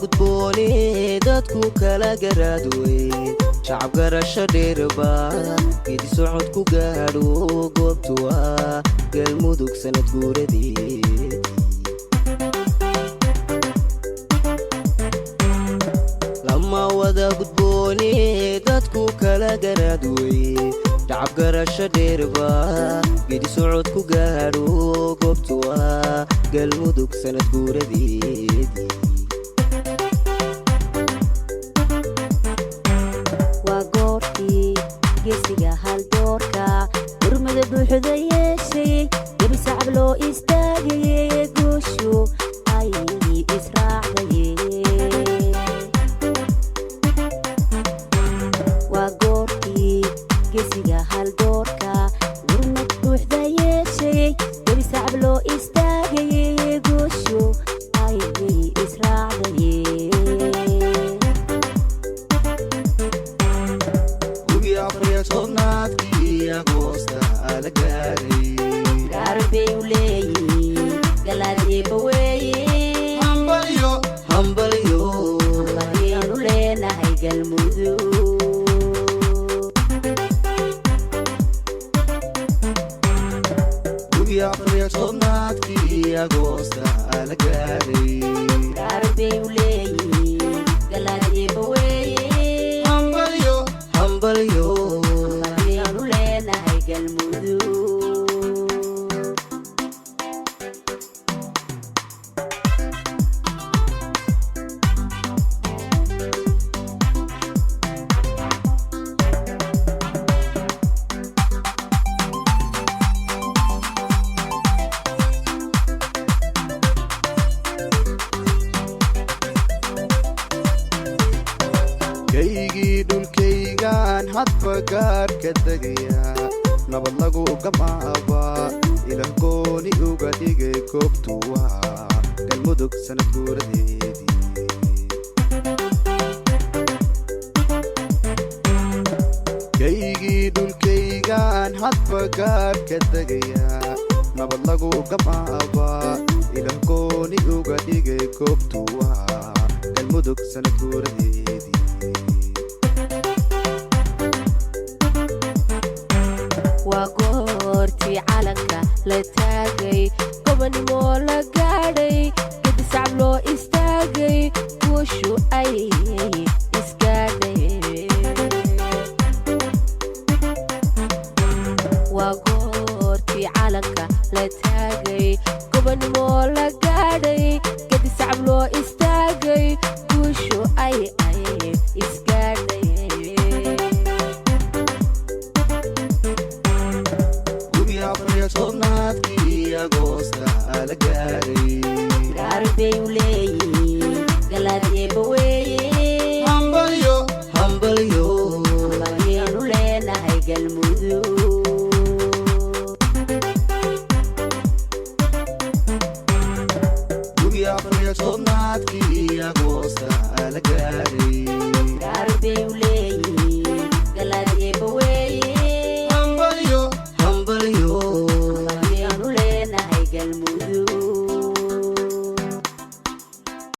gudbooni dadku kala garaadwey shacab garasho dheerba gidi socod ku gaadho goobtu waa galmudug sanad guuradii lama wada gudbooni dadku kala garaadwey shacab garasho dheerba gidi socod ku gaadho goobtu waa galmudug sanad guuradii geesiga hal doorka urmada buuxda yeeshay gabi sacab loo istaagay goosho ay israacday waa goortii geesiga hal doorka urmada buuxda yeeshay gabi sacab loo istaagay goosho ay israacday صنعتي أغوستا على جاري قاربي ولي قلادي بوي همبليو همبليو همبليو لينا هاي قلمودو ويا فريق صنعتي أغوستا على جاري قاربي ولي قلادي بوي همبليو همبليو كيجي دول كيجان حد فقار كدقيا نبلغو قمابا إلى كوني وقديجي كوبتوا كالمدق سنة قرديدي كيجي دول كيجان حد فقار كدقيا نبلغو قمابا إلى كوني وقديجي كوبتوا كالمدق سنة قرديدي وقورتي علنك لتاقي قبني مولا